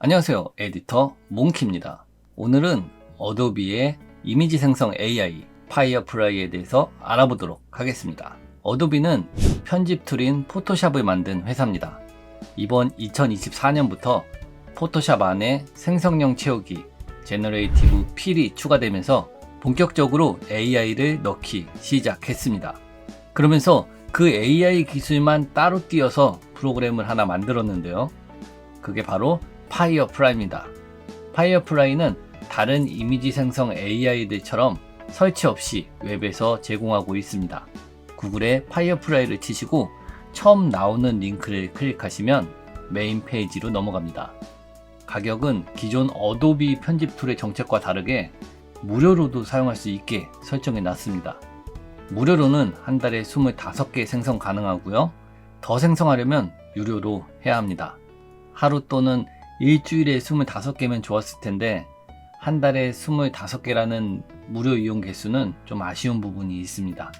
안녕하세요. 에디터 몽키입니다. 오늘은 어도비의 이미지 생성 AI 파이어플라이에 대해서 알아보도록 하겠습니다. 어도비는 편집 툴인 포토샵을 만든 회사입니다. 이번 2024년부터 포토샵 안에 생성형 채우기 제너레이티브 필이 추가되면서 본격적으로 AI를 넣기 시작했습니다. 그러면서 그 AI 기술만 따로 띄어서 프로그램을 하나 만들었는데요. 그게 바로 파이어플라이입니다. 파이어플라이는 다른 이미지 생성 AI들처럼 설치 없이 웹에서 제공하고 있습니다. 구글에 파이어플라이를 치시고 처음 나오는 링크를 클릭하시면 메인 페이지로 넘어갑니다. 가격은 기존 어도비 편집 툴의 정책과 다르게 무료로도 사용할 수 있게 설정해 놨습니다. 무료로는 한 달에 25개 생성 가능하고요. 더 생성하려면 유료로 해야 합니다. 하루 또는 일주일에 25개면 좋았을 텐데 한 달에 25개라는 무료 이용 개수는 좀 아쉬운 부분이 있습니다.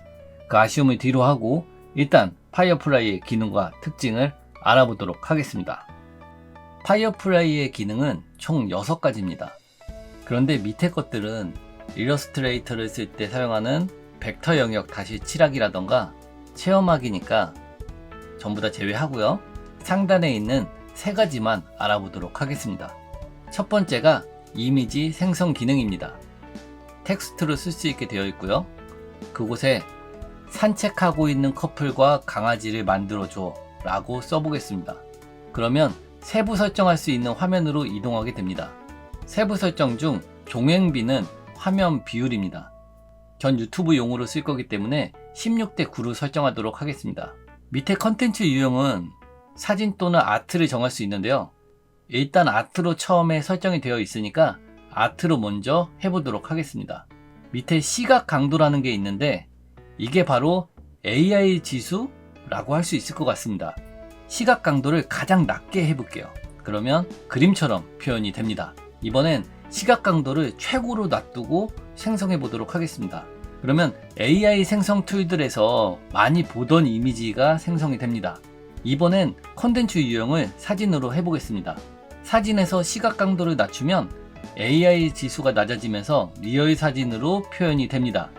그 아쉬움을 뒤로 하고 일단 파이어플라이의 기능과 특징을 알아보도록 하겠습니다. 파이어플라이의 기능은 총 6가지입니다. 그런데 밑에 것들은 일러스트레이터를 쓸 때 사용하는 벡터 영역 -칠하기라던가 체험하기니까 전부 다 제외하고요. 상단에 있는 3가지만 알아보도록 하겠습니다. 첫 번째가 이미지 생성 기능입니다. 텍스트로 쓸 수 있게 되어 있고요. 그곳에 산책하고 있는 커플과 강아지를 만들어줘 라고 써보겠습니다. 그러면 세부 설정할 수 있는 화면으로 이동하게 됩니다. 세부 설정 중 종횡비는 화면 비율입니다. 전 유튜브 용으로 쓸 거기 때문에 16대 9로 설정하도록 하겠습니다. 밑에 컨텐츠 유형은 사진 또는 아트를 정할 수 있는데요. 일단 아트로 처음에 설정이 되어 있으니까 아트로 먼저 해보도록 하겠습니다. 밑에 시각 강도라는 게 있는데 이게 바로 AI 지수라고 할 수 있을 것 같습니다. 시각 강도를 가장 낮게 해볼게요. 그러면 그림처럼 표현이 됩니다. 이번엔 시각 강도를 최고로 놔두고 생성해 보도록 하겠습니다. 그러면 AI 생성 툴들에서 많이 보던 이미지가 생성이 됩니다. 이번엔 컨텐츠 유형을 사진으로 해보겠습니다. 사진에서 시각 강도를 낮추면 AI 지수가 낮아지면서 리얼 사진으로 표현이 됩니다.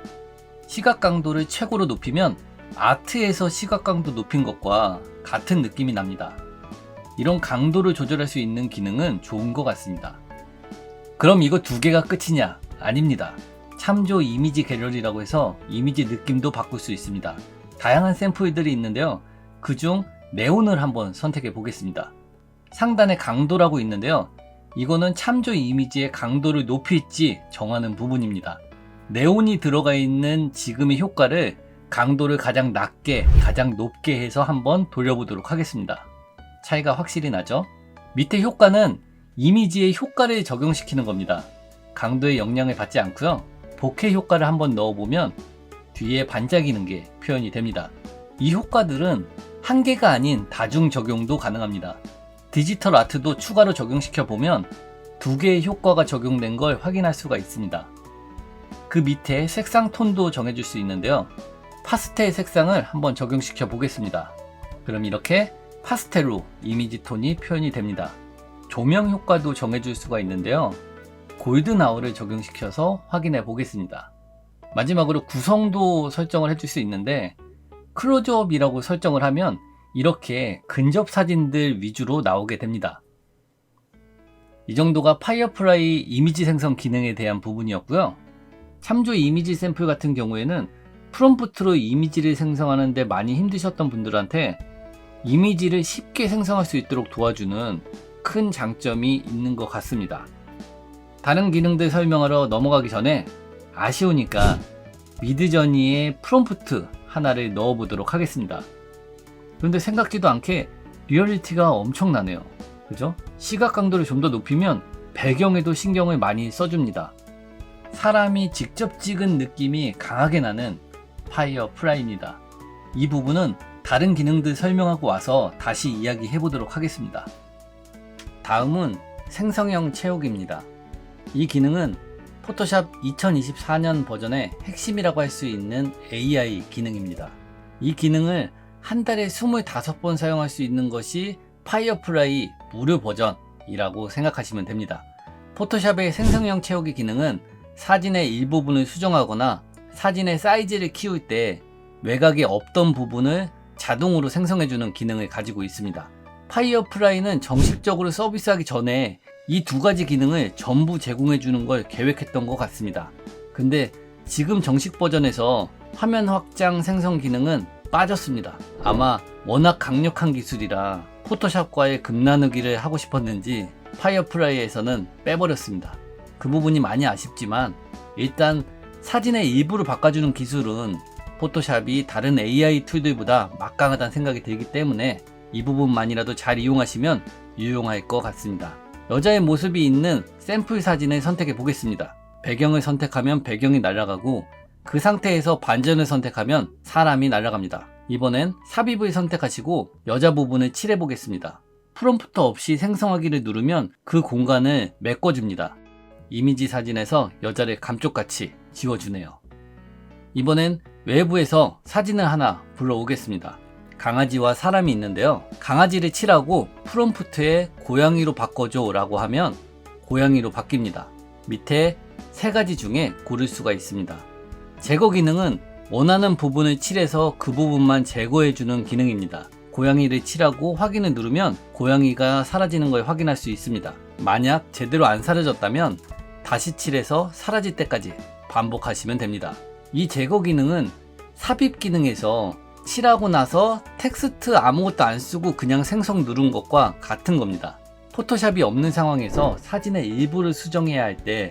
시각 강도를 최고로 높이면 아트에서 시각 강도 높인 것과 같은 느낌이 납니다. 이런 강도를 조절할 수 있는 기능은 좋은 것 같습니다. 그럼 이거 2개가 끝이냐? 아닙니다. 참조 이미지 갤러리라고 해서 이미지 느낌도 바꿀 수 있습니다. 다양한 샘플들이 있는데요. 그중 네온을 한번 선택해 보겠습니다. 상단에 강도라고 있는데요. 이거는 참조 이미지의 강도를 높일지 정하는 부분입니다. 네온이 들어가 있는 지금의 효과를 강도를 가장 낮게, 가장 높게 해서 한번 돌려보도록 하겠습니다. 차이가 확실히 나죠? 밑에 효과는 이미지의 효과를 적용시키는 겁니다. 강도의 영향을 받지 않고요. 보케 효과를 한번 넣어보면 뒤에 반짝이는 게 표현이 됩니다. 이 효과들은 한 개가 아닌 다중 적용도 가능합니다. 디지털 아트도 추가로 적용시켜 보면 2개의 효과가 적용된 걸 확인할 수가 있습니다. 그 밑에 색상 톤도 정해줄 수 있는데요. 파스텔 색상을 한번 적용시켜 보겠습니다. 그럼 이렇게 파스텔로 이미지 톤이 표현이 됩니다. 조명 효과도 정해줄 수가 있는데요. 골든 아워를 적용시켜서 확인해 보겠습니다. 마지막으로 구성도 설정을 해줄 수 있는데 클로즈업이라고 설정을 하면 이렇게 근접 사진들 위주로 나오게 됩니다. 이 정도가 파이어플라이 이미지 생성 기능에 대한 부분이었고요. 참조 이미지 샘플 같은 경우에는 프롬프트로 이미지를 생성하는데 많이 힘드셨던 분들한테 이미지를 쉽게 생성할 수 있도록 도와주는 큰 장점이 있는 것 같습니다. 다른 기능들 설명하러 넘어가기 전에 아쉬우니까 미드저니의 프롬프트 하나를 넣어보도록 하겠습니다. 그런데 생각지도 않게 리얼리티가 엄청나네요. 그죠? 시각 강도를 좀 더 높이면 배경에도 신경을 많이 써줍니다. 사람이 직접 찍은 느낌이 강하게 나는 파이어플라이입니다. 이 부분은 다른 기능들 설명하고 와서 다시 이야기해 보도록 하겠습니다. 다음은 생성형 채우기입니다. 이 기능은 포토샵 2024년 버전의 핵심이라고 할 수 있는 AI 기능입니다. 이 기능을 한 달에 25번 사용할 수 있는 것이 파이어플라이 무료 버전 이라고 생각하시면 됩니다. 포토샵의 생성형 채우기 기능은 사진의 일부분을 수정하거나 사진의 사이즈를 키울 때 외곽에 없던 부분을 자동으로 생성해주는 기능을 가지고 있습니다. 파이어플라이는 정식적으로 서비스하기 전에 이 두 가지 기능을 전부 제공해주는 걸 계획했던 것 같습니다. 근데 지금 정식 버전에서 화면 확장 생성 기능은 빠졌습니다. 아마 워낙 강력한 기술이라 포토샵과의 급나누기를 하고 싶었는지 파이어플라이에서는 빼버렸습니다. 그 부분이 많이 아쉽지만 일단 사진의 일부를 바꿔주는 기술은 포토샵이 다른 AI 툴들보다 막강하다는 생각이 들기 때문에 이 부분만이라도 잘 이용하시면 유용할 것 같습니다. 여자의 모습이 있는 샘플 사진을 선택해 보겠습니다. 배경을 선택하면 배경이 날아가고 그 상태에서 반전을 선택하면 사람이 날아갑니다. 이번엔 삽입을 선택하시고 여자 부분을 칠해 보겠습니다. 프롬프트 없이 생성하기를 누르면 그 공간을 메꿔줍니다. 이미지 사진에서 여자를 감쪽같이 지워주네요. 이번엔 외부에서 사진을 하나 불러오겠습니다. 강아지와 사람이 있는데요. 강아지를 칠하고 프롬프트에 고양이로 바꿔줘 라고 하면 고양이로 바뀝니다. 밑에 세 가지 중에 고를 수가 있습니다. 제거 기능은 원하는 부분을 칠해서 그 부분만 제거해주는 기능입니다. 고양이를 칠하고 확인을 누르면 고양이가 사라지는 걸 확인할 수 있습니다. 만약 제대로 안 사라졌다면 다시 칠해서 사라질 때까지 반복하시면 됩니다. 이 제거 기능은 삽입 기능에서 칠하고 나서 텍스트 아무것도 안 쓰고 그냥 생성 누른 것과 같은 겁니다. 포토샵이 없는 상황에서 사진의 일부를 수정해야 할 때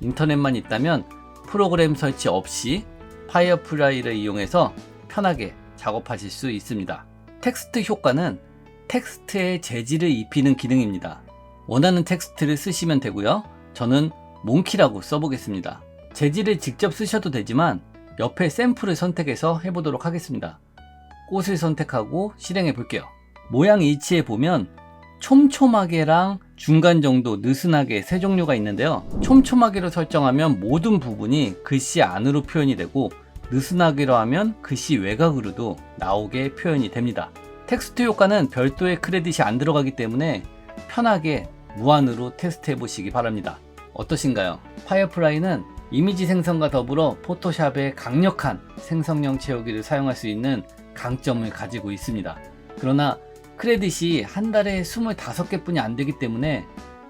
인터넷만 있다면 프로그램 설치 없이 파이어플라이를 이용해서 편하게 작업하실 수 있습니다. 텍스트 효과는 텍스트에 재질을 입히는 기능입니다. 원하는 텍스트를 쓰시면 되고요. 저는 몽키라고 써보겠습니다. 재질을 직접 쓰셔도 되지만 옆에 샘플을 선택해서 해보도록 하겠습니다. 꽃을 선택하고 실행해 볼게요. 모양 일치해 보면 촘촘하게랑 중간 정도 느슨하게 세 종류가 있는데요. 촘촘하게로 설정하면 모든 부분이 글씨 안으로 표현이 되고 느슨하게로 하면 글씨 외곽으로도 나오게 표현이 됩니다. 텍스트 효과는 별도의 크레딧이 안 들어가기 때문에 편하게 무한으로 테스트해 보시기 바랍니다. 어떠신가요? 파이어플라이는 이미지 생성과 더불어 포토샵의 강력한 생성형 채우기를 사용할 수 있는 강점을 가지고 있습니다. 그러나 크레딧이 한 달에 25개 뿐이 안 되기 때문에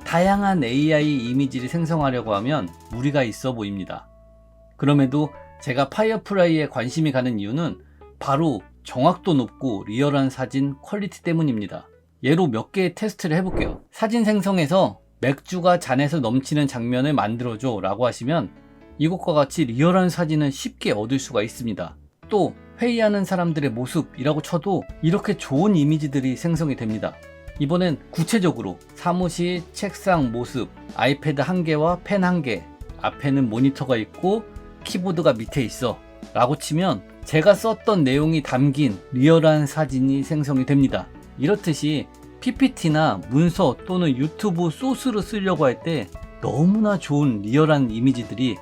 다양한 AI 이미지를 생성하려고 하면 무리가 있어 보입니다. 그럼에도 제가 파이어플라이에 관심이 가는 이유는 바로 정확도 높고 리얼한 사진 퀄리티 때문입니다. 예로 몇 개의 테스트를 해볼게요. 사진 생성에서 맥주가 잔에서 넘치는 장면을 만들어줘 라고 하시면 이것과 같이 리얼한 사진을 쉽게 얻을 수가 있습니다. 또 회의하는 사람들의 모습이라고 쳐도 이렇게 좋은 이미지들이 생성이 됩니다. 이번엔 구체적으로 사무실 책상 모습, 아이패드 1개와 펜 1개, 앞에는 모니터가 있고 키보드가 밑에 있어 라고 치면 제가 썼던 내용이 담긴 리얼한 사진이 생성이 됩니다. 이렇듯이 PPT나 문서 또는 유튜브 소스로 쓰려고 할 때 너무나 좋은 리얼한 이미지들이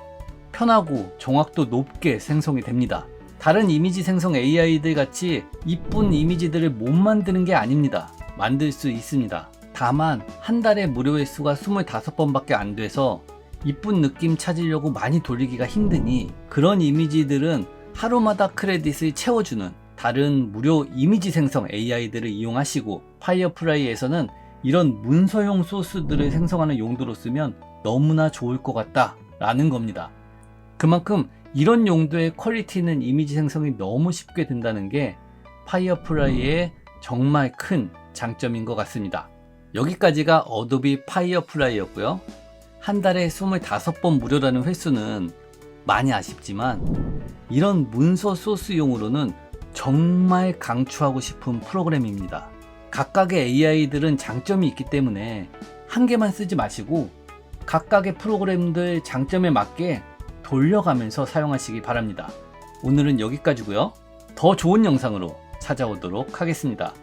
편하고 정확도 높게 생성이 됩니다. 다른 이미지 생성 AI들 같이 이쁜 이미지들을 못 만드는 게 아닙니다. 만들 수 있습니다. 다만 한 달에 무료 횟수가 25번밖에 안 돼서 이쁜 느낌 찾으려고 많이 돌리기가 힘드니 그런 이미지들은 하루마다 크레딧을 채워주는 다른 무료 이미지 생성 AI들을 이용하시고 파이어플라이에서는 이런 문서용 소스들을 생성하는 용도로 쓰면 너무나 좋을 것 같다 라는 겁니다. 그만큼 이런 용도의 퀄리티 있는 이미지 생성이 너무 쉽게 된다는 게 파이어플라이의 정말 큰 장점인 것 같습니다. 여기까지가 어도비 파이어플라이였고요. 한 달에 25번 무료라는 횟수는 많이 아쉽지만 이런 문서 소스용으로는 정말 강추하고 싶은 프로그램입니다. 각각의 AI들은 장점이 있기 때문에 한 개만 쓰지 마시고 각각의 프로그램들 장점에 맞게 돌려가면서 사용하시기 바랍니다. 오늘은 여기까지고요. 더 좋은 영상으로 찾아오도록 하겠습니다.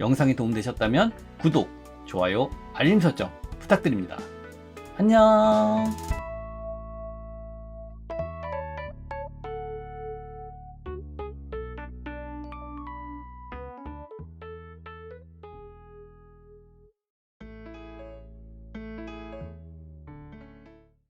영상이 도움되셨다면 구독, 좋아요, 알림 설정 부탁드립니다. 안녕.